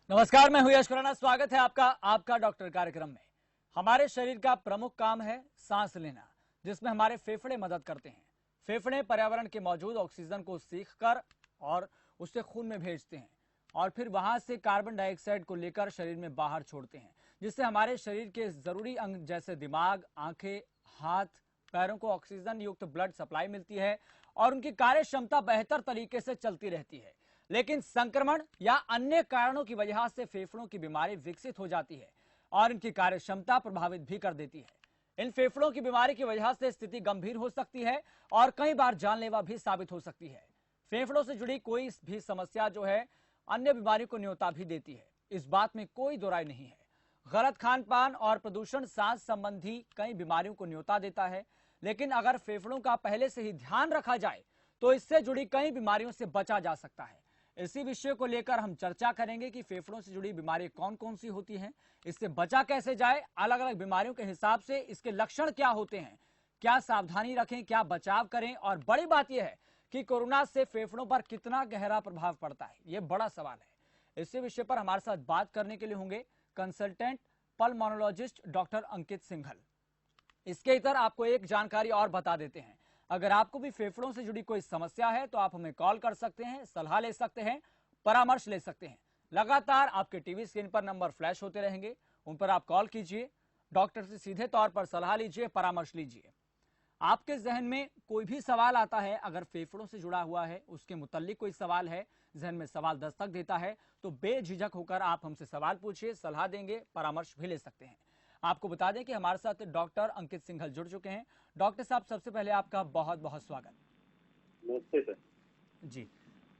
नमस्कार, मैं हूं यश खुराना। स्वागत है आपका डॉक्टर कार्यक्रम में। हमारे शरीर का प्रमुख काम है सांस लेना, जिसमें हमारे फेफड़े मदद करते हैं। फेफड़े पर्यावरण के मौजूद ऑक्सीजन को सीखकर और उससे खून में भेजते हैं और फिर वहां से कार्बन डाइऑक्साइड को लेकर शरीर में बाहर छोड़ते हैं, जिससे हमारे शरीर के जरूरी अंग जैसे दिमाग, आंखें, हाथ, पैरों को ऑक्सीजन युक्त ब्लड सप्लाई मिलती है और उनकी कार्य क्षमता बेहतर तरीके से चलती रहती है। लेकिन संक्रमण या अन्य कारणों की वजह से फेफड़ों की बीमारी विकसित हो जाती है और इनकी कार्य क्षमता प्रभावित भी कर देती है। इन फेफड़ों की बीमारी की वजह से स्थिति गंभीर हो सकती है और कई बार जानलेवा भी साबित हो सकती है। फेफड़ों से जुड़ी कोई भी समस्या जो है अन्य बीमारी को न्योता भी देती है, इस बात में कोई दो राय नहीं है। गलत खान पान और प्रदूषण सांस संबंधी कई बीमारियों को न्योता देता है, लेकिन अगर फेफड़ों का पहले से ही ध्यान रखा जाए तो इससे जुड़ी कई बीमारियों से बचा जा सकता है। इसी विषय को लेकर हम चर्चा करेंगे कि फेफड़ों से जुड़ी बीमारी कौन कौन सी होती हैं, इससे बचा कैसे जाए, अलग अलग बीमारियों के हिसाब से इसके लक्षण क्या होते हैं, क्या सावधानी रखें, क्या बचाव करें, और बड़ी बात यह है कि कोरोना से फेफड़ों पर कितना गहरा प्रभाव पड़ता है, यह बड़ा सवाल है। इसी विषय पर हमारे साथ बात करने के लिए होंगे कंसल्टेंट पल्मोनोलॉजिस्ट डॉक्टर अंकित सिंघल। इसके इतर आपको एक जानकारी और बता देते हैं, अगर आपको भी फेफड़ों से जुड़ी कोई समस्या है तो आप हमें कॉल कर सकते हैं, सलाह ले सकते हैं, परामर्श ले सकते हैं। लगातार आपके टीवी स्क्रीन पर नंबर फ्लैश होते रहेंगे, उन पर आप कॉल कीजिए, डॉक्टर से सीधे तौर पर सलाह लीजिए, परामर्श लीजिए। आपके जहन में कोई भी सवाल आता है, अगर फेफड़ों से जुड़ा हुआ है, उसके मुताल्लिक कोई सवाल है, जहन में सवाल दस्तक देता है, तो बेझिझक होकर आप हमसे सवाल पूछिए, सलाह देंगे, परामर्श भी ले सकते हैं। आपको बता दें कि हमारे साथ डॉक्टर अंकित सिंघल जुड़ चुके हैं। डॉक्टर साहब, सबसे पहले आपका बहुत बहुत स्वागत। नमस्ते सर। जी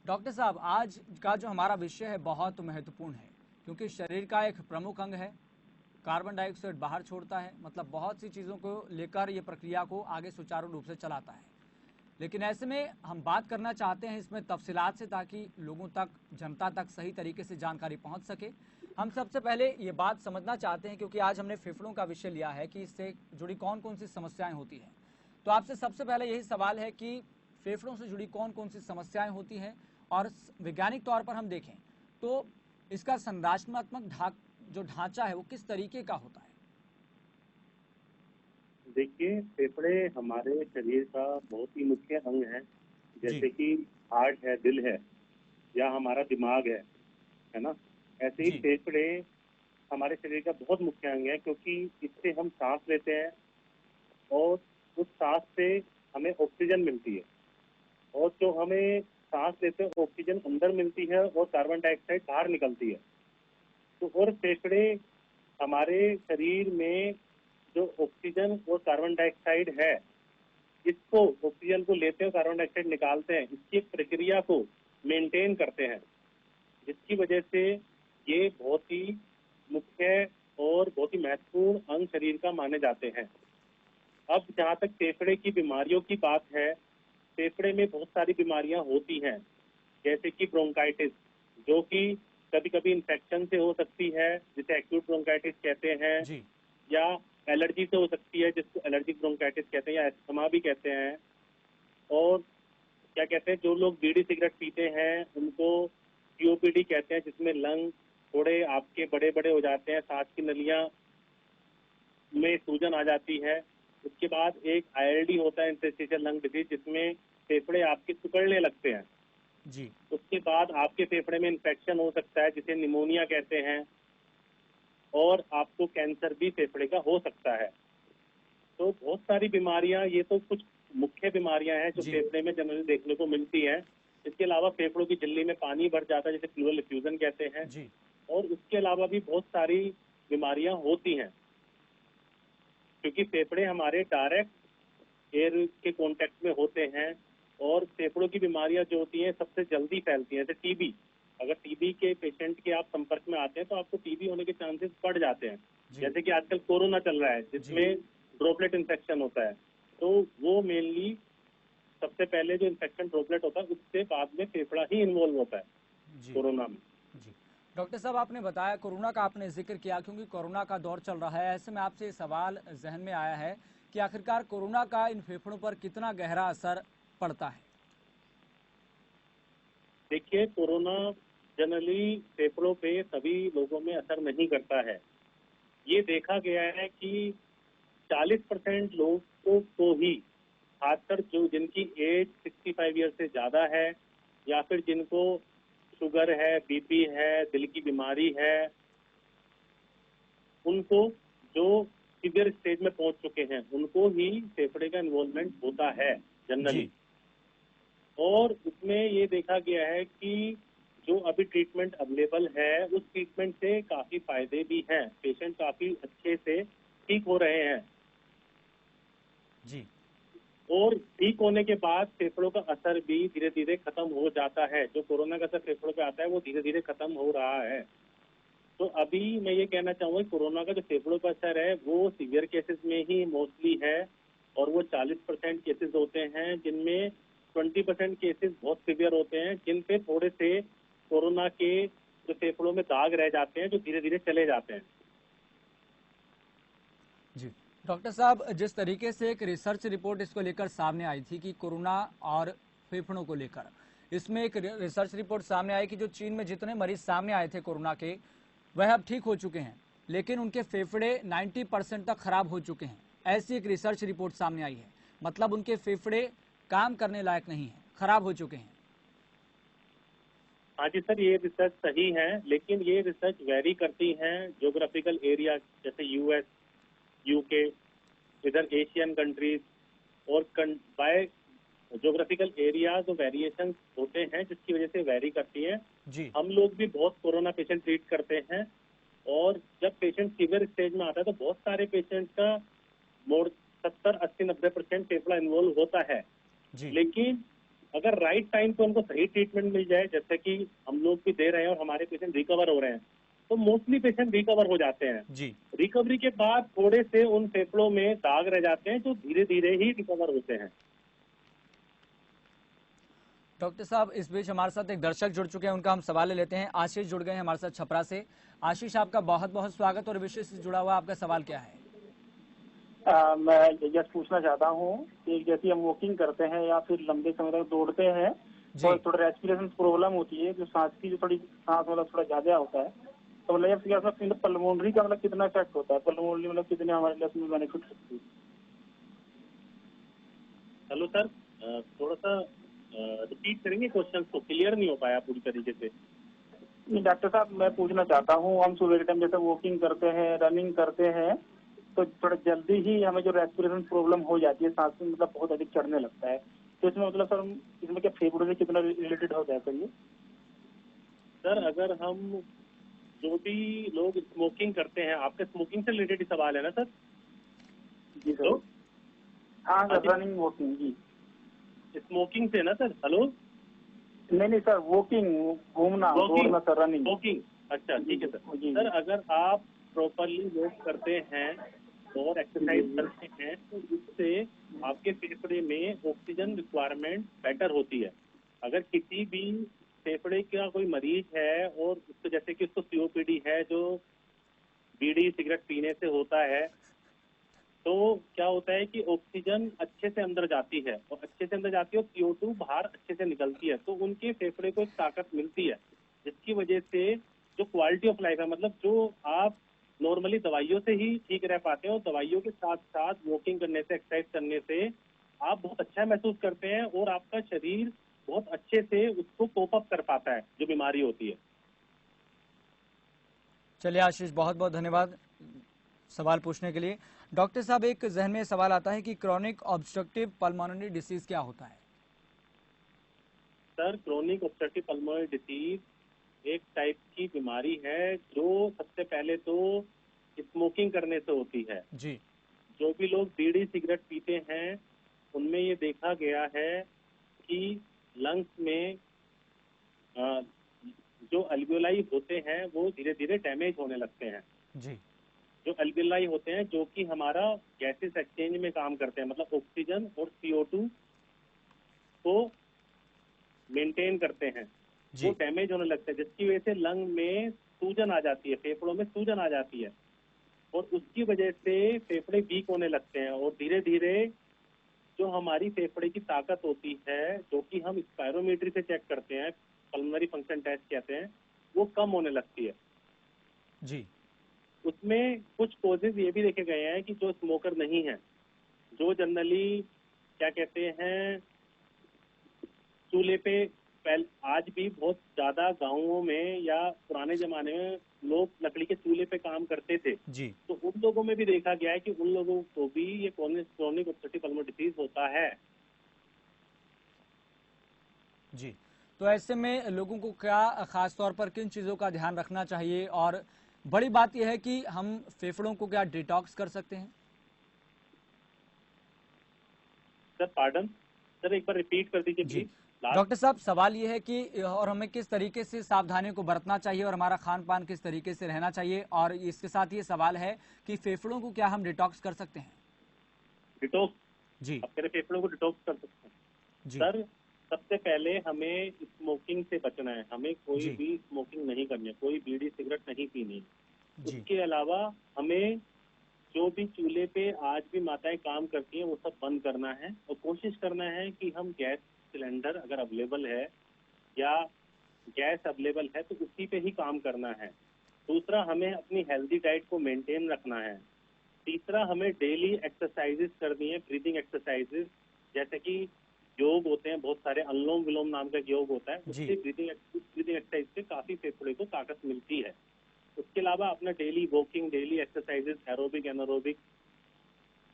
डॉक्टर साहब, आज का जो हमारा विषय है बहुत महत्वपूर्ण है, क्योंकि शरीर का एक प्रमुख अंग है, कार्बन डाइऑक्साइड बाहर छोड़ता है, मतलब बहुत सी चीज़ों को लेकर ये प्रक्रिया को आगे सुचारू रूप से चलाता है। लेकिन ऐसे में हम बात करना चाहते हैं इसमें तफसीलात से, ताकि लोगों तक, जनता तक सही तरीके से जानकारी पहुंच सके। हम सबसे पहले ये बात समझना चाहते हैं, क्योंकि आज हमने फेफड़ों का विषय लिया है कि इससे जुड़ी कौन कौन सी समस्याएं होती हैं। तो आपसे सबसे पहले यही सवाल है कि फेफड़ों से जुड़ी कौन कौन सी समस्याएं होती हैं, और वैज्ञानिक तौर पर हम देखें तो इसका संरचनात्मक जो ढांचा है वो किस तरीके का होता है। देखिए, फेफड़े हमारे शरीर का बहुत ही मुख्य अंग है। जी जैसे कि हार्ट है, दिल है, या हमारा दिमाग है ना। ऐसे ही जी फेफड़े हमारे शरीर का बहुत मुख्य अंग है, क्योंकि इससे हम सांस लेते हैं और उस सांस से हमें ऑक्सीजन मिलती है। और जो हमें सांस लेते हैं ऑक्सीजन अंदर मिलती है और कार्बन डाइऑक्साइड बाहर निकलती है। तो और फेफड़े हमारे शरीर में जो ऑक्सीजन और कार्बन डाइऑक्साइड है, इसको, ऑक्सीजन को लेते हैं, कार्बन डाइऑक्साइड निकालते हैं, इसकी एक प्रक्रिया को मेंटेन करते हैं, जिसकी वजह से ये बहुत ही मुख्य और बहुत ही महत्वपूर्ण अंग शरीर का माने जाते हैं। अब जहाँ तक फेफड़े की बीमारियों की बात है, फेफड़े में बहुत सारी बीमारियां होती हैं, जैसे कि ब्रोंकाइटिस, जो कि कभी कभी इन्फेक्शन से हो सकती है, जिसे एक्यूट ब्रोंकाइटिस कहते हैं, जी या एलर्जी से हो सकती है, जिसको एलर्जिक ब्रोंकाइटिस कहते हैं, या अस्थमा भी कहते हैं। और क्या कहते हैं, जो लोग बीड़ी सिगरेट पीते हैं उनको सीओपीडी कहते हैं, जिसमें लंग थोड़े आपके बड़े बड़े हो जाते हैं, सांस की नलियां में सूजन आ जाती है। उसके बाद एक आईएलडी होता है, इंटरस्टिशियल लंग डिजीज, जिसमें फेफड़े आपके सिकुड़ने लगते हैं। जी उसके बाद आपके फेफड़े में इन्फेक्शन हो सकता है, जिसे निमोनिया कहते हैं, और आपको कैंसर भी फेफड़े का हो सकता है। तो बहुत सारी बीमारियां, ये तो कुछ मुख्य बीमारियां हैं जो जी फेफड़े में जनरली देखने को मिलती हैं। इसके अलावा फेफड़ों की झिल्ली में पानी भर जाता है, जिसे प्लूरल एफ्यूजन कहते हैं। जी और उसके अलावा भी बहुत सारी बीमारियां होती हैं, क्योंकि फेफड़े हमारे डायरेक्ट एयर के कांटेक्ट में होते हैं। और फेफड़ों की बीमारियां जो होती हैं सबसे जल्दी फैलती हैं, जैसे टीबी। अगर टीबी के पेशेंट के आप संपर्क में आते हैं तो आपको टीबी होने के चांसेस बढ़ जाते हैं। जी जैसे कि आजकल कोरोना चल रहा है, जी जिसमें ड्रॉपलेट इन्फेक्शन होता है, तो वो मेनली सबसे पहले जो इन्फेक्शन ड्रॉपलेट होता है, उससे बाद में फेफड़ा ही इन्वॉल्व होता है जी कोरोना में। जी डॉक्टर साहब, आपने बताया कोरोना का, आपने जिक्र किया, क्योंकि कोरोना का दौर चल रहा है, ऐसे में आपसे ये सवाल जहन में आया है कि आखिरकार कोरोना का इन फेफड़ों पर कितना गहरा असर पड़ता है। देखिए, कोरोना जनरली फेफड़ों पे सभी लोगों में असर नहीं करता है। ये देखा गया है कि 40% लोगों को ही, खासकर जो जिनकी एज 65 ईयर से ज़्यादा है या फिर जिनको शुगर है, बीपी है, दिल की बीमारी है, उनको, जो सीवियर स्टेज में पहुंच चुके हैं, उनको ही फेफड़े का इन्वॉल्वमेंट होता है जनरली। जी और उसमें ये देखा गया है कि जो अभी ट्रीटमेंट अवेलेबल है, उस ट्रीटमेंट से काफ़ी फायदे भी हैं, पेशेंट काफ़ी अच्छे से ठीक हो रहे हैं। जी और ठीक होने के बाद फेफड़ों का असर भी धीरे धीरे खत्म हो जाता है। जो कोरोना का असर फेफड़ों पे आता है वो धीरे धीरे खत्म हो रहा है। तो अभी मैं ये कहना चाहूँगा कि कोरोना का जो फेफड़ों का असर है वो सीवियर केसेस में ही मोस्टली है, और वो 40% केसेस होते हैं, जिनमें 20% केसेस बहुत सीवियर होते हैं, जिन पे थोड़े से कोरोना के जो फेफड़ों में दाग रह जाते हैं, जो धीरे धीरे चले जाते हैं। जी डॉक्टर साहब, जिस तरीके से एक रिसर्च रिपोर्ट इसको लेकर सामने आई थी कि कोरोना और फेफड़ों को लेकर, इसमें एक रिसर्च रिपोर्ट सामने आई कि जो चीन में जितने मरीज सामने आए थे कोरोना के, वह अब ठीक हो चुके हैं, लेकिन उनके फेफड़े 90% तक खराब हो चुके हैं। ऐसी एक रिसर्च रिपोर्ट सामने आई है, मतलब उनके फेफड़े काम करने लायक नहीं है, खराब हो चुके हैं। हाँ जी सर, ये रिसर्च सही है, लेकिन ये रिसर्च वेरी करती हैं ज्योग्राफिकल एरिया, जैसे यूएस, यूके, इधर एशियन कंट्रीज, और बाय ज्योग्राफिकल एरिया जो वेरिएशन होते हैं, जिसकी वजह से वेरी करती है। जी हम लोग भी बहुत कोरोना पेशेंट ट्रीट करते हैं, और जब पेशेंट सीवियर स्टेज में आता है तो बहुत सारे पेशेंट का मोर 70-80-90% फेफड़ा इन्वॉल्व होता है। जी लेकिन अगर राइट टाइम पे उनको सही ट्रीटमेंट मिल जाए, जैसे कि हम लोग भी दे रहे हैं और हमारे पेशेंट रिकवर हो रहे हैं, तो मोस्टली पेशेंट रिकवर हो जाते हैं। जी रिकवरी के बाद थोड़े से उन फेफड़ों में दाग रह जाते हैं, जो धीरे धीरे ही रिकवर होते हैं। डॉक्टर साहब, इस बीच हमारे साथ एक दर्शक जुड़ चुके हैं, उनका हम सवाल ले लेते हैं। आशीष जुड़ गए हैं हमारे साथ छपरा से। आशीष, आपका बहुत बहुत स्वागत, और विषय से जुड़ा हुआ आपका सवाल क्या है? मैं जस्ट पूछना चाहता हूँ कि जैसे हम वॉकिंग करते हैं या फिर लंबे समय तक दौड़ते हैं जी और थोड़ा रेस्पिरेशन प्रॉब्लम होती है, जो सांस की जो थोड़ी सांस मतलब थोड़ा ज्यादा होता है, तो मतलब पल्मोनरी का मतलब कितना इफेक्ट होता है, पल्मोनरी मतलब कितने हमारे लिए उसमें बेनिफिट सकती है? हेलो सर, थोड़ा सा रिपीट करेंगे क्वेश्चन को, क्लियर नहीं हो पाया पूरी तरीके से। नहीं डॉक्टर साहब, मैं पूछना चाहता हूँ, हम सुबह के टाइम जैसे वॉकिंग करते हैं, रनिंग करते हैं, तो थोड़ा जल्दी ही हमें जो रेस्पिरेशन प्रॉब्लम हो जाती है, सांस में मतलब बहुत अधिक चढ़ने लगता है, तो इसमें मतलब सर इसमें क्या फेफड़ों से कितना रिलेटेड हो जाए सर ये? सर, अगर हम जो भी लोग स्मोकिंग करते हैं, आपके स्मोकिंग से रिलेटेड सवाल है ना सर? जी सर। हेलो, हाँ हाँ सर, रनिंग वॉकिंग जी। जी, स्मोकिंग से ना सर? हेलो, नहीं सर, वॉकिंग, घूमना, वॉकिंग, दौड़ना सर, रनिंग। वॉकिंग, अच्छा ठीक है सर। जी सर, अगर आप प्रॉपरली वॉक करते हैं और एक्सरसाइज जी करते हैं, तो इससे आपके फेफड़े में ऑक्सीजन रिक्वायरमेंट बेटर होती है। अगर किसी भी फेफड़े का कोई मरीज है और उसको, जैसे कि उसको सीओपीडी है, जो बीड़ी सिगरेट पीने से होता है, तो क्या होता है कि ऑक्सीजन अच्छे से अंदर जाती है, और अच्छे से अंदर जाती है और CO2 बाहर अच्छे से निकलती है, तो उनके फेफड़े को एक ताकत मिलती है, जिसकी वजह से जो क्वालिटी ऑफ लाइफ है, मतलब जो आप नॉर्मली दवाइयों से ही ठीक रह पाते हैं, और दवाइयों के साथ साथ वॉकिंग करने से, एक्सरसाइज करने से आप बहुत अच्छा महसूस करते हैं, और आपका शरीर बहुत अच्छे से उसको कोप अप कर पाता है जो बीमारी होती है। चलिए आशीष, बहुत बहुत धन्यवाद सवाल पूछने के लिए। डॉक्टर साहब, एक जहन में सवाल आता है कि क्रॉनिक ऑब्स्ट्रक्टिव पल्मोनरी डिसीज क्या होता है? Sir, chronic obstructive pulmonary disease एक टाइप की बीमारी है, जो सबसे पहले तो स्मोकिंग करने से होती है। जी जो भी लोग बीड़ी सिगरेट पीते हैं, उनमें ये देखा गया है कि लंग्स में अ, जो अल्वियोलाई होते हैं वो धीरे धीरे डैमेज होने लगते हैं। जी जो अल्वियोलाई होते हैं, जो कि हमारा गैसेस एक्सचेंज में काम करते हैं, मतलब ऑक्सीजन और CO2 को मेंटेन करते हैं, वो जी डैमेज होने लगते हैं, जिसकी वजह से लंग में सूजन आ जाती है, फेफड़ों में सूजन आ जाती है, और उसकी वजह से फेफड़े वीक होने लगते हैं, और धीरे धीरे जो हमारी फेफड़े की ताकत होती है, जो कि हम स्पायरोमीट्री से चेक करते हैं, पल्मोनरी फंक्शन टेस्ट कहते हैं, वो कम होने लगती है। जी। उसमें कुछ कॉजेज ये भी देखे गए हैं कि जो स्मोकर नहीं है, जो जनरली क्या कहते हैं चूल्हे पे आज भी बहुत ज्यादा गांवों में या पुराने जमाने में लोग लकड़ी के चूल्हे पे काम करते थे, जी। तो उन लोगों में भी देखा गया है कि उन लोगों को भी ये क्रोनिक ऑब्स्ट्रक्टिव पल्मोनरी डिसीज होता है। जी। तो ऐसे में लोगों को क्या खास तौर पर किन चीज़ों का ध्यान रखना चाहिए, और बड़ी बात यह है कि हम फेफड़ों को क्या डिटॉक्स कर सकते हैं? सर पार्डन, सर एक बार रिपीट कर दीजिए जी। Please last. डॉक्टर साहब, सवाल ये है कि और हमें किस तरीके से सावधानियों को बरतना चाहिए और हमारा खान पान किस तरीके से रहना चाहिए, और इसके साथ ये सवाल है कि फेफड़ों को क्या हम डिटॉक्स कर सकते हैं? डिटॉक्स, जी। अब मेरे फेफड़ों को डिटॉक्स कर सकते हैं जी। सर। सबसे पहले हमें स्मोकिंग से बचना है, हमें कोई जी। भी स्मोकिंग नहीं करनी है, कोई बीड़ी सिगरेट नहीं पीनी है। जी। उसके अलावा हमें जो भी चूल्हे पे आज भी माताएं काम करती हैं वो सब बंद करना है, और कोशिश करना है कि हम गैस सिलेंडर अगर अवेलेबल है या गैस अवेलेबल है तो उसी पे ही काम करना है। दूसरा, हमें अपनी हेल्दी डाइट को मेंटेन रखना है। तीसरा, हमें डेली एक्सरसाइजेस करनी है, ब्रीदिंग एक्सरसाइजेस, जैसे कि योग होते हैं बहुत सारे, अनुलोम विलोम नाम का एक योग होता है, जी। उससे ब्रीदिंग एक्सरसाइज से काफी फेफड़े को ताकत मिलती है। उसके अलावा अपना daily walking, daily exercises, aerobic anaerobic,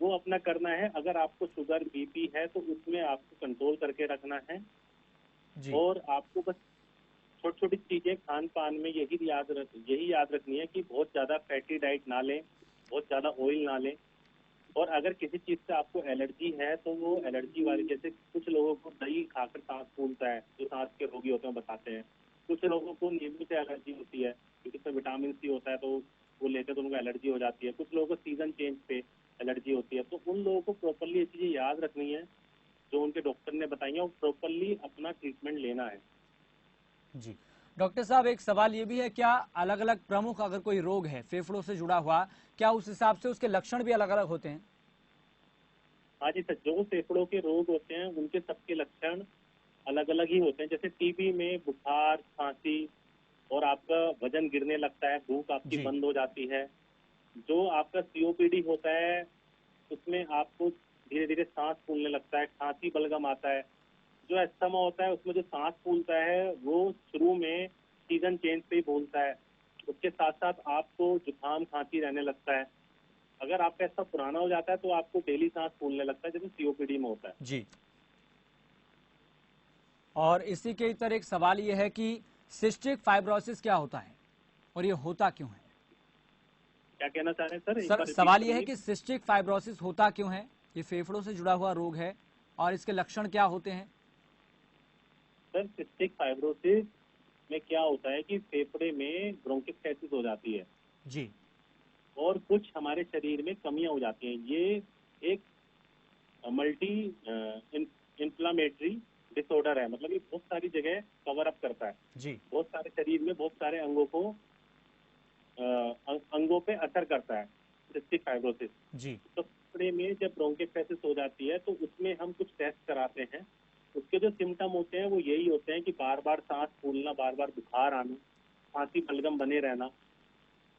वो अपना करना है। अगर आपको शुगर बीपी है तो उसमें आपको कंट्रोल करके रखना है। जी। और आपको बस छोटी छोटी चीजें खान पान में यही याद रखनी है कि बहुत ज्यादा फैटी डाइट ना लें, बहुत ज्यादा ऑयल ना लें। और अगर किसी चीज से आपको एलर्जी है तो वो एलर्जी वाली, जैसे कुछ लोगों को दही खाकर सांस फूलता है, जो सांस के रोगी होते हैं बताते हैं। कुछ लोगों को नींबू से एलर्जी होती है क्योंकि इसमें विटामिन सी होता है, तो वो लेते हैं तो उनको एलर्जी हो जाती है। कुछ लोगों को सीजन चेंज पे एलर्जी होती है। तो उन लोगों को प्रॉपरली ये चीजें याद रखनी है जो उनके डॉक्टर ने बताई है, और प्रॉपरली अपना ट्रीटमेंट लेना है। जी। डॉक्टर साहब, एक सवाल ये भी है, क्या अलग अलग प्रमुख अगर कोई रोग है फेफड़ों से जुड़ा हुआ, क्या उस हिसाब से उसके लक्षण भी अलग अलग होते हैं? हाँ जी सर, जो फेफड़ों के रोग होते हैं उनके सबके लक्षण अलग अलग ही होते हैं। जैसे टीबी में बुखार, खांसी, और आपका वजन गिरने लगता है, भूख आपकी जी। बंद हो जाती है। जो आपका सीओपीडी होता है उसमें आपको धीरे धीरे सांस फूलने लगता है, खांसी बलगम आता है। जो अस्थमा होता है उसमें जो सांस फूलता है वो शुरू में सीजन चेंज पे ही फूलता है, उसके साथ साथ आपको जुकाम खांसी रहने लगता है। अगर आपका ऐसा पुराना हो जाता है तो आपको डेली सांस फूलने लगता है, जैसे सीओपीडी में होता है। जी। और इसी के तरह एक सवाल ये है कि सिस्टिक फाइब्रोसिस क्या होता है और ये होता क्यों है? क्या कहना चाह रहे हैं सर, एक सर, बार रिपीट सवाल ये है करिए। कि सिस्टिक फाइब्रोसिस होता क्यों है, ये फेफड़ों से जुड़ा हुआ रोग है, और इसके लक्षण क्या होते हैं? सर, सिस्टिक फाइब्रोसिस में क्या होता है कि फेफड़े में ब्रोंकिसटाइटिस हो जाती है जी। और कुछ हमारे शरीर में कमियां हो जाती हैं। ये एक मल्टी इंफ्लामेटरी डिसऑर्डर है, मतलब ये बहुत सारी जगह कवर अप करता है। जी। बहुत सारे शरीर में बहुत सारे अंगों को अंगों पे असर करता है सिस्टिक फाइब्रोसिस। जी। तो फेफड़े में जब ब्रोंकिसटाइटिस हो जाती है तो उसमें हम कुछ टेस्ट कराते हैं। उसके जो सिम्टम होते हैं वो यही होते हैं कि बार बार सांस फूलना, बार बार बुखार आना, खांसी बलगम बने रहना।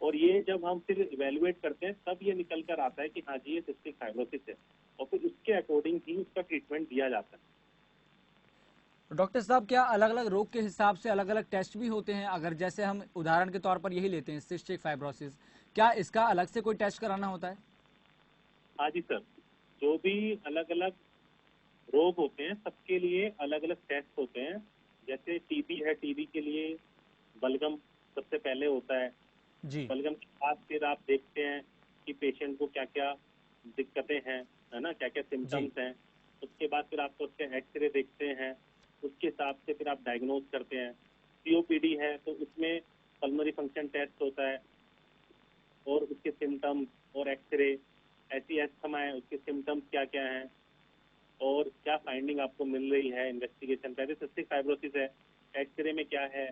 और ये जब हम फिर इवेलुएट करते हैं तब ये निकल कर आता है कि हाँ जी ये सिस्टिक फाइब्रोसिस है, और फिर उसके अकॉर्डिंग ही उसका ट्रीटमेंट दिया जाता है। डॉक्टर साहब, क्या अलग अलग रोग के हिसाब से अलग अलग टेस्ट भी होते हैं? अगर जैसे हम उदाहरण के तौर पर यही लेते हैं सिस्टिक फाइब्रोसिस, क्या इसका अलग से कोई टेस्ट कराना होता है? हाँ जी सर, जो भी अलग अलग रोग होते हैं सबके लिए अलग अलग टेस्ट होते हैं। जैसे टीबी है, टीबी के लिए बलगम सबसे पहले होता है। जी। बलगम के बाद फिर आप देखते हैं कि पेशेंट को क्या क्या दिक्कतें हैं, है ना, क्या क्या जी। सिम्टम्स हैं। उसके बाद फिर आपको उसके एक्सरे देखते हैं, उसके हिसाब से फिर आप डायग्नोज करते हैं। सीओपीडी है तो उसमें पल्मोनरी फंक्शन टेस्ट होता है और उसके सिम्टम्स और एक्सरे। ऐसी अस्थमा है, उसके सिम्टम्स क्या क्या हैं और क्या फाइंडिंग आपको मिल रही है इन्वेस्टिगेशन पे। सिस्टिक फाइब्रोसिस है, एक्सरे में क्या है,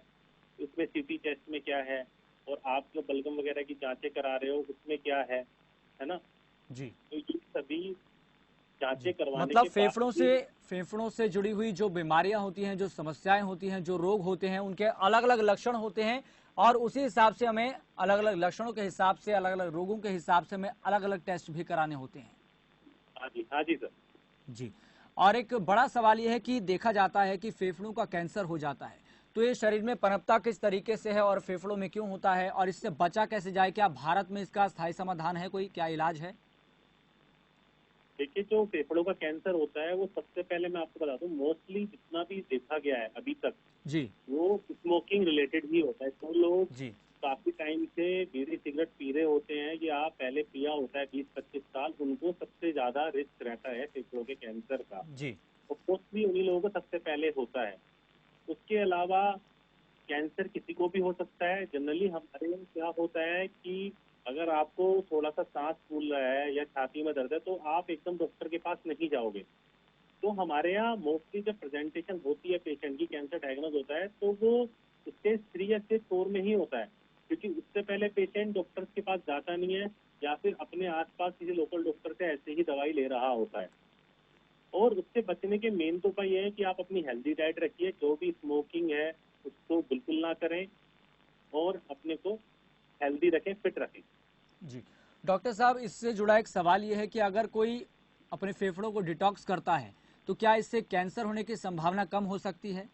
उसमें सीटी टेस्ट में क्या है, और आप जो बलगम वगैरह की जांचें करा रहे हो उसमें क्या है ना। जी। तो ये सभी जी। जांचें करवाने मतलब के बाद फेफड़ों से ही फेफड़ों से जुड़ी हुई जो बीमारियां होती हैं, जो समस्याएं होती हैं, जो रोग होते हैं, उनके अलग अलग लक्षण होते हैं और उसी हिसाब से हमें अलग अलग लक्षणों के हिसाब से, अलग अलग रोगों के हिसाब से हमें अलग अलग टेस्ट भी कराने होते हैं। हाँ जी सर। जी। और एक बड़ा सवाल यह है कि देखा जाता है कि फेफड़ों का कैंसर हो जाता है, तो ये शरीर में पनपता किस तरीके से है और फेफड़ों में क्यों होता है और इससे बचा कैसे जाए? क्या भारत में इसका स्थायी समाधान है, कोई क्या इलाज है? देखिए, जो फेफड़ों का कैंसर होता है वो सबसे पहले मैं आपको बता दूं, मोस्टली जितना भी देखा गया है अभी तक जी वो स्मोकिंग रिलेटेड ही होता है। जो लोग जी काफी टाइम से बीड़ी सिगरेट पी रहे होते हैं या पहले पिया होता है 20-25 साल, उनको सबसे ज्यादा रिस्क रहता है फेफड़ों के कैंसर का। जी और मोस्टली उन्हीं लोगों को सबसे पहले होता है। उसके अलावा कैंसर किसी को भी हो सकता है। जनरली हमारे यहाँ क्या होता है कि अगर आपको थोड़ा सा सांस फूल रहा है या छाती में दर्द है तो आप एकदम डॉक्टर के पास नहीं जाओगे। तो हमारे यहाँ मोस्टली जब प्रेजेंटेशन होती है पेशेंट की, कैंसर डायग्नोज होता है, तो वो स्टेज 3 या स्टेज 4 में ही होता है, क्योंकि उससे पहले पेशेंट डॉक्टर के पास जाता नहीं है या फिर अपने आसपास किसी लोकल डॉक्टर से ऐसे ही दवाई ले रहा होता है। और उससे बचने के मेन तो उपाय ये है कि आप अपनी हेल्दी डाइट रखिए, जो भी स्मोकिंग है उसको बिल्कुल ना करें और अपने को हेल्दी रखें, फिट रखें। जी। डॉक्टर साहब, इससे जुड़ा एक सवाल ये है कि अगर कोई अपने फेफड़ों को डिटॉक्स करता है तो क्या इससे कैंसर होने की संभावना कम हो सकती है?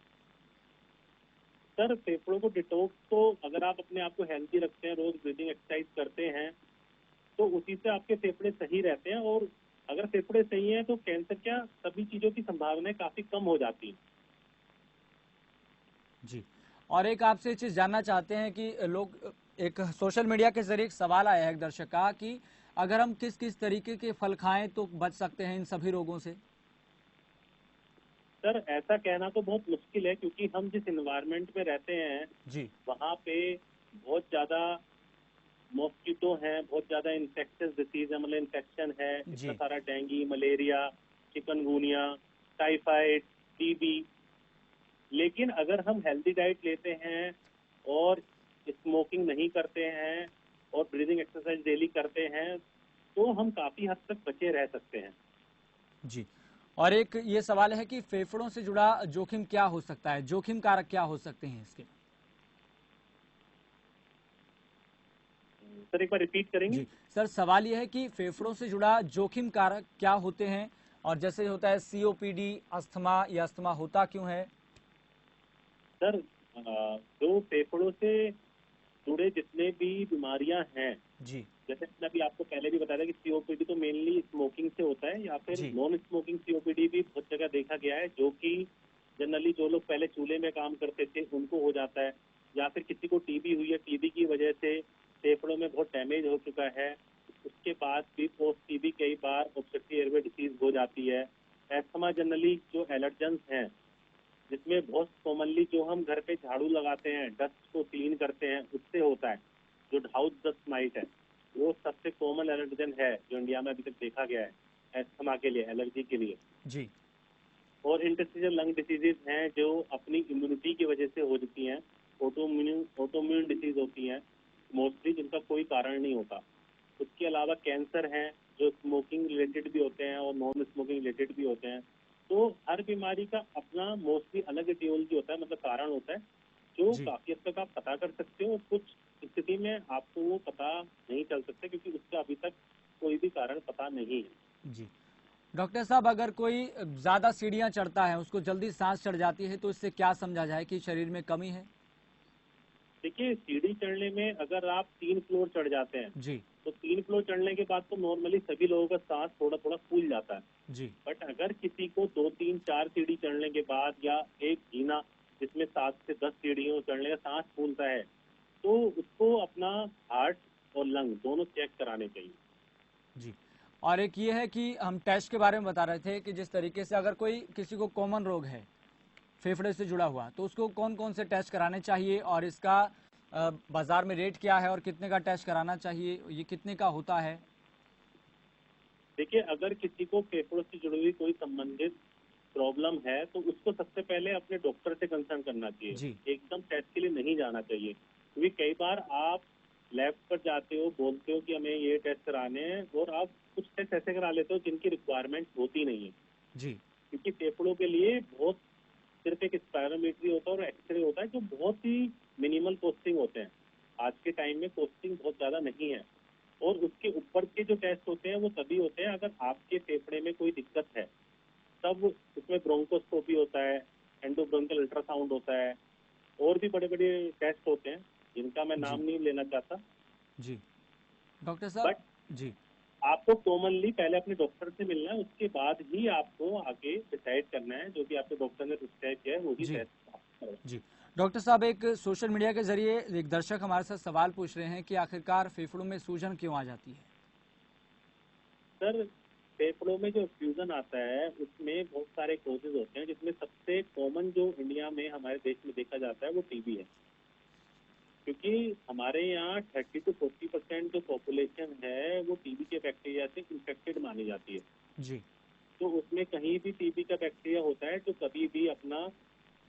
सर, फेफड़ों को डिटॉक्स तो अगर आप अपने आप को हेल्दी रखते हैं, रोज ब्रीदिंग एक्सरसाइज करते हैं, तो उसी से आपके फेफड़े सही रहते हैं। और अगर फेफड़े सही हैं तो कैंसर क्या सभी चीजों की संभावनाएं काफी कम हो जाती हैं। जी। और एक आपसे ये चीज जानना चाहते हैं कि लोग, एक सोशल मीडिया के जरिए एक सवाल आया है एक दर्शक का कि अगर हम किस किस तरीके के फल खाएं तो बच सकते हैं इन सभी रोगों से? सर, ऐसा कहना तो बहुत मुश्किल है, क्योंकि हम जिस इन्वायरमेंट में रहते हैं जी वहाँ पे बहुत ज्यादा मॉस्किटो हैं, बहुत ज्यादा इन्फेक्शियस डिसीज है, मतलब इन्फेक्शन है, इतना जी सारा dengue, malaria, chikungunya, typhoid, TB. लेकिन अगर हम हेल्दी डाइट लेते हैं और स्मोकिंग नहीं करते हैं और ब्रीदिंग एक्सरसाइज डेली करते हैं तो हम काफी हद तक बचे रह सकते हैं। जी। और एक ये सवाल है कि फेफड़ों से जुड़ा जोखिम क्या हो सकता है, जोखिम कारक क्या हो सकते हैं इसके? सर, एक बार रिपीट करेंगे? जी सर, सवाल यह है कि फेफड़ों से जुड़ा जोखिम कारक क्या होते हैं और जैसे होता है सीओपीडी, अस्थमा, या अस्थमा होता क्यों है? सर, जो फेफड़ों से जुड़े जितने भी बीमारियां हैं, जी जैसे मैंने अभी आपको पहले भी बताया था कि सीओपीडी तो मेनली स्मोकिंग से होता है, या फिर जी नॉन स्मोकिंग सीओपीडी भी बहुत जगह देखा गया है, जो कि जनरली जो लोग पहले चूल्हे में काम करते थे उनको हो जाता है, या फिर किसी को टीबी हुई है, टीबी की वजह से फेफड़ों में बहुत डैमेज हो चुका है, उसके बाद भी पोस्ट टीबी कई बार ऑब्स्ट्रक्टिव एयरवे डिसीज हो जाती है। एस्थमा जनरली जो एलर्जेंस हैं, जिसमें बहुत कॉमनली जो हम घर पे झाड़ू लगाते हैं, डस्ट को क्लीन करते हैं, उससे होता है। जो हाउस डस्ट माइट है वो सबसे कॉमन एलर्जन है जो इंडिया में अभी तक देखा गया है एस्थमा के लिए, एलर्जी के लिए। जी और इंटरस्टिशियल लंग डिसीजेज हैं जो अपनी इम्यूनिटी की वजह से हो जाती हैं, ऑटोम्यून डिसीज होती हैं मोस्टली, जिनका कोई कारण नहीं होता। उसके अलावा कैंसर हैं जो स्मोकिंग रिलेटेड भी होते हैं और नॉन स्मोकिंग रिलेटेड भी होते हैं। तो हर बीमारी का अपना मोस्टली अलग एटियोलॉजी होता है, मतलब कारण होता है, जो जी काफी हद तक आप पता कर सकते हो। कुछ स्थिति में आपको वो पता नहीं चल सकता क्योंकि उसका अभी तक कोई भी कारण पता नहीं है। जी। डॉक्टर साहब, अगर कोई ज्यादा सीढ़ियां चढ़ता है, उसको जल्दी सांस चढ़ जाती है, तो इससे क्या समझा जाए कि शरीर में कमी है? देखिए, सीढ़ी चढ़ने में अगर आप 3 फ्लोर चढ़ जाते हैं जी तो 3 फ्लोर चढ़ने के बाद तो नॉर्मली सभी लोगों का सांस थोड़ा थोड़ा फूल जाता है। जी बट अगर किसी को 2, 3, 4 सीढ़ी चढ़ने के बाद या एक जीना जिसमें 7 से 10 सीढ़ियों चढ़ने का सांस फूलता है, तो उसको अपना हार्ट और लंग दोनों चेक कराने चाहिए। जी। और एक ये है कि हम टेस्ट के बारे में बता रहे थे कि जिस तरीके से अगर कोई किसी को कॉमन रोग है फेफड़े से जुड़ा हुआ, तो उसको कौन कौन से टेस्ट कराने चाहिए और इसका बाजार में रेट क्या है और कितने का टेस्ट कराना चाहिए, ये कितने का होता है? देखिए, अगर किसी को फेफड़ों से जुड़ी हुई कोई संबंधित प्रॉब्लम है तो उसको सबसे पहले अपने डॉक्टर से कंसल्ट करना चाहिए। जी एकदम टेस्ट के लिए नहीं जाना चाहिए, क्योंकि कई बार आप लैब पर जाते हो, बोलते हो कि हमें ये टेस्ट कराने हैं, और आप कुछ टेस्ट ऐसे करा लेते हो जिनकी रिक्वायरमेंट होती नहीं है। जी क्योंकि फेफड़ों के लिए बहुत सिर्फ एक स्पायरोमीट्री होता है और एक्सरे होता है जो बहुत ही मिनिमल कॉस्टिंग होते हैं। आज के टाइम में कॉस्टिंग बहुत ज़्यादा नहीं है, और उसके ऊपर के जो टेस्ट होते हैं वो तभी होते हैं अगर आपके फेफड़े में कोई दिक्कत है, तब उसमें ब्रोंकोस्कोपी होता है, एंडोब्रोंकल अल्ट्रासाउंड होता है, और भी बड़े बड़े टेस्ट होते हैं जिनका मैं नाम जी नहीं लेना चाहता। जी डॉक्टर साहब। बट जी आपको कॉमनली पहले अपने डॉक्टर से मिलना है, उसके बाद ही आपको आगे डिसाइड करना है, जो भी आपके डॉक्टर ने प्रिस्क्राइब किया है वही जी टेस्ट करें। जी डॉक्टर साहब, एक सोशल मीडिया के जरिए एक दर्शक हमारे साथ सवाल पूछ रहे हैं कि आखिरकार फेफड़ों में सूजन क्यों आ जाती है। सर, फेफड़ों में जो फ्यूजन आता है उसमें बहुत सारे कोजेज होते हैं, जिसमें सबसे कॉमन जो इंडिया में हमारे देश में देखा जाता है वो टीबी है। क्योंकि हमारे यहाँ 30 to 40% जो पॉपुलेशन है वो टीबी के बैक्टीरिया से इन्फेक्टेड मानी जाती है। जी तो उसमें कहीं भी टीबी का बैक्टीरिया होता है जो कभी भी अपना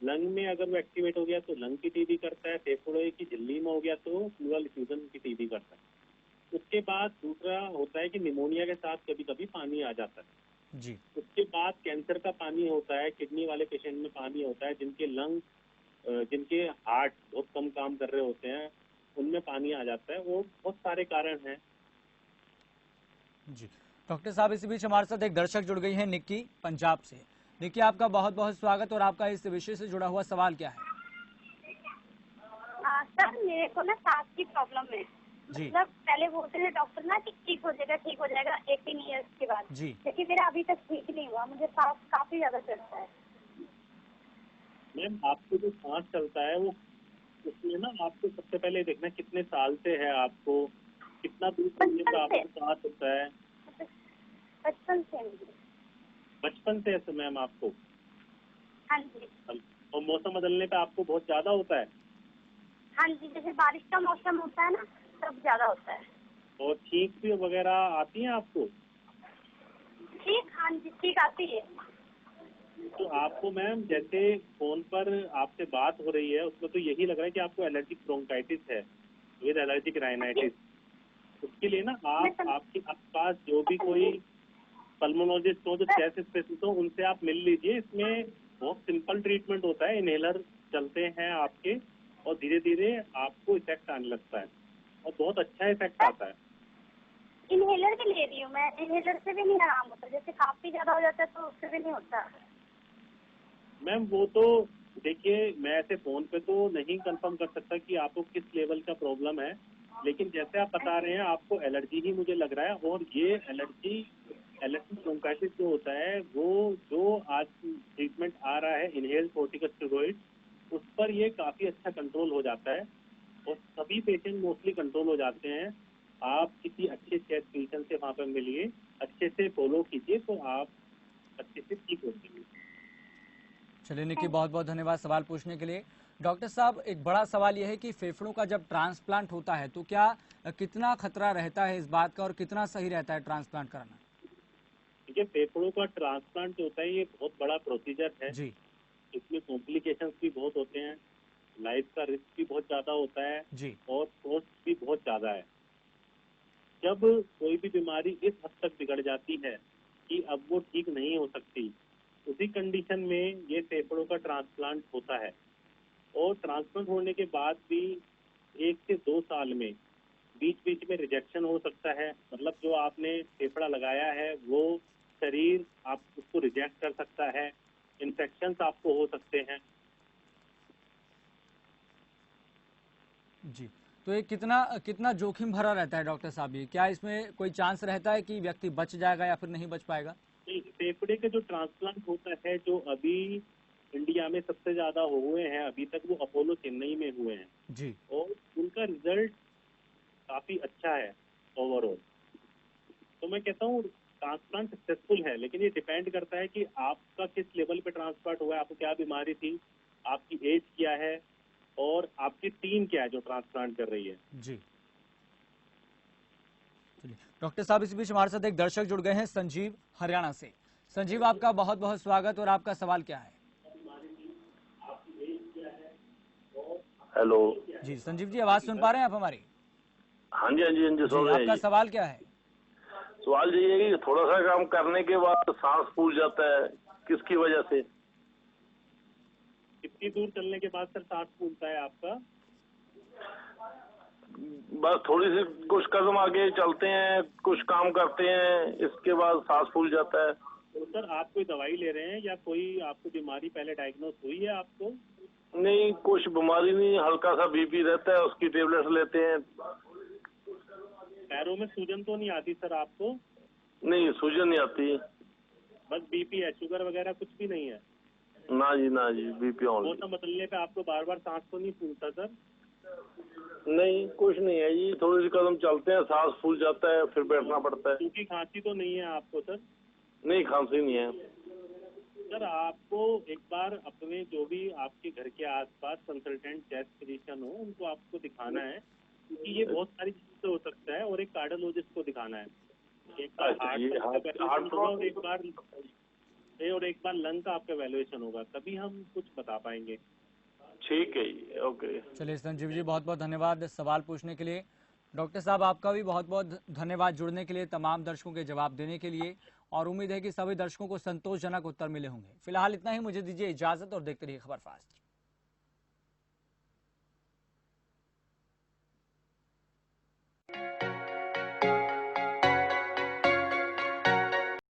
लंग में अगर वो एक्टिवेट हो गया तो लंग की टीबी करता है, फेफड़े की झिल्ली में हो गया तो प्लूरल फ्यूजन की टीबी करता है। उसके बाद दूसरा होता है कि निमोनिया के साथ कभी कभी पानी आ जाता है। जी उसके बाद कैंसर का पानी होता है, किडनी वाले पेशेंट में पानी होता है, जिनके लंग जिनके हार्ट बहुत कम काम कर रहे होते हैं उनमें पानी आ जाता है। वो बहुत सारे कारण हैं। जी डॉक्टर साहब, इसी बीच हमारे साथ एक दर्शक जुड़ गई है, निक्की पंजाब से। निक्की, आपका बहुत बहुत स्वागत, और आपका इस विषय से जुड़ा हुआ सवाल क्या है। सर, मेरे को ना सांस की प्रॉब्लम है। जी मतलब पहले बोलते थे डॉक्टर ना कि ठीक हो जाएगा 18 ईयर्स के बाद। जी लेकिन मेरा अभी तक ठीक नहीं हुआ, मुझे सांस काफी ज्यादा चढ़ता है। मैम, आपको जो सांस चलता है वो उसमें ना आपको सबसे पहले देखना कितने साल से है, आपको कितना दूर चलने पर आपको सांस होता है। बचपन से मुझे। बचपन से ऐसे मैम आपको? हाँ जी। और मौसम बदलने पे आपको बहुत ज्यादा होता है? हाँ जी, जैसे बारिश का मौसम होता है ना तब ज्यादा होता है। और छींक भी वगैरह आती है आपको? ठीक, हाँ जी, ठीक आती है। तो आपको मैम जैसे फोन पर आपसे बात हो रही है उसमें तो यही लग रहा है कि आपको एलर्जिक ब्रोंकाइटिस है विद एलर्जिक राइनाइटिस। उसके लिए ना आपके आसपास जो भी कोई पल्मोनोलॉजिस्ट हो, जो चेस्ट स्पेशलिस्ट हो, उनसे आप मिल लीजिए। इसमें बहुत सिंपल ट्रीटमेंट होता है, इनहेलर चलते हैं आपके और धीरे धीरे आपको इफेक्ट आने लगता है और बहुत अच्छा इफेक्ट आता है। इनहेलर भी ले रही हूँ मैं, इनहेलर से भी नहीं आराम होता। जैसे काफी ज्यादा हो जाता है तो उससे भी नहीं होता। मैम वो तो देखिए, मैं ऐसे फोन पे तो नहीं कंफर्म कर सकता कि आपको किस लेवल का प्रॉब्लम है, लेकिन जैसे आप बता रहे हैं आपको एलर्जी ही मुझे लग रहा है। और ये एलर्जी ब्रोंकाइटिस जो होता है वो जो आज ट्रीटमेंट आ रहा है इनहेल कॉर्टिकोस्टेरॉइड, उस पर ये काफी अच्छा कंट्रोल हो जाता है और सभी पेशेंट मोस्टली कंट्रोल हो जाते हैं। आप किसी अच्छे चेस्ट फिजिशियन से वहाँ पर मिलिए, अच्छे से फॉलो कीजिए तो आप अच्छे से ठीक हो जाएंगे। चलिए निक्की, बहुत बहुत धन्यवाद सवाल पूछने के लिए। डॉक्टर साहब, एक बड़ा सवाल यह है कि फेफड़ों का जब ट्रांसप्लांट होता है तो क्या कितना खतरा रहता है इस बात का, और कितना सही रहता है ट्रांसप्लांट कराना। देखिए, फेफड़ों का ट्रांसप्लांट जो होता है ये बहुत बड़ा प्रोसीजर है। जी इसमें कॉम्प्लिकेशंस भी बहुत होते हैं, लाइफ का रिस्क भी बहुत ज्यादा होता है जी और कॉस्ट भी बहुत ज्यादा है। जब कोई भी बीमारी इस हद तक बिगड़ जाती है कि अब वो ठीक नहीं हो सकती, उसी कंडीशन में ये फेफड़ों का ट्रांसप्लांट होता है। और ट्रांसप्लांट होने के बाद भी 1 से 2 साल में बीच बीच में रिजेक्शन हो सकता है। मतलब जो आपने फेफड़ा लगाया है वो शरीर आप उसको रिजेक्ट कर सकता है, इन्फेक्शंस आपको हो सकते हैं। जी तो ये कितना कितना जोखिम भरा रहता है डॉक्टर साहब, ये क्या इसमें कोई चांस रहता है कि व्यक्ति बच जाएगा या फिर नहीं बच पाएगा। फेफड़े के जो ट्रांसप्लांट होता है जो अभी इंडिया में सबसे ज्यादा हुए हैं अभी तक, वो अपोलो चेन्नई में हुए हैं जी और उनका रिजल्ट काफी अच्छा है ओवरऑल। तो मैं कहता हूँ ट्रांसप्लांट सक्सेसफुल है, लेकिन ये डिपेंड करता है कि आपका किस लेवल पे ट्रांसप्लांट हुआ है, आपको क्या बीमारी थी, आपकी एज क्या है और आपकी टीम क्या है जो ट्रांसप्लांट कर रही है। जी चलिए डॉक्टर साहब, इस बीच हमारे साथ एक दर्शक जुड़ गए हैं, संजीव हरियाणा से। संजीव, आपका बहुत बहुत स्वागत, और आपका सवाल क्या है। हेलो जी संजीव जी, आवाज सुन पा रहे हैं आप हमारी। हाँ जी हाँ जी हाँ जी, सुन रहे हैं आपका जी। सवाल क्या है। सवाल ये है कि थोड़ा सा काम करने के बाद सांस फूल जाता है, किसकी वजह से? कितनी दूर चलने के बाद सर सांस फूलता है आपका? बस थोड़ी सी कुछ कदम आगे चलते हैं, कुछ काम करते हैं, इसके बाद सांस फूल जाता है। तो सर आप कोई दवाई ले रहे हैं या कोई आपको बीमारी पहले डायग्नोस हुई है आपको? नहीं, कुछ बीमारी नहीं, हल्का सा बीपी रहता है, उसकी टेबलेट लेते हैं। पैरों में सूजन तो नहीं आती सर आपको? नहीं, सूजन नहीं आती। बस बीपी है, शुगर वगैरह कुछ भी नहीं है? ना जी, बीपी ऑन। मौसम बदलने पे आपको बार बार सांस तो नहीं फूलता सर? नहीं, कुछ नहीं है जी, थोड़ी सी कदम चलते हैं, सांस फूल जाता है, फिर बैठना पड़ता है। सूखी खांसी तो नहीं है आपको सर? नहीं, खांसी नहीं है। सर आपको एक बार अपने जो भी आपके घर के आसपास कंसल्टेंट चेस्ट फिजिशियन हो उनको आपको दिखाना है, क्योंकि ये बहुत सारी चीजों से हो सकता है, और एक कार्डियोलॉजिस्ट को दिखाना है। एक बार अच्छा, हार्ट ये का आपका हार्ट वैल्यूएशन होगा और एक बार लंग का आपका वैल्यूएशन होगा, तभी हम कुछ बता पाएंगे। ठीक है जी, ओके। चलिए संजीव जी, बहुत बहुत धन्यवाद सवाल पूछने के लिए। डॉक्टर साहब आपका भी बहुत बहुत धन्यवाद जुड़ने के लिए, तमाम दर्शकों के जवाब देने के लिए, और उम्मीद है कि सभी दर्शकों को संतोषजनक उत्तर मिले होंगे। फिलहाल इतना ही, मुझे दीजिए इजाजत और देखते रहिए खबर फास्ट।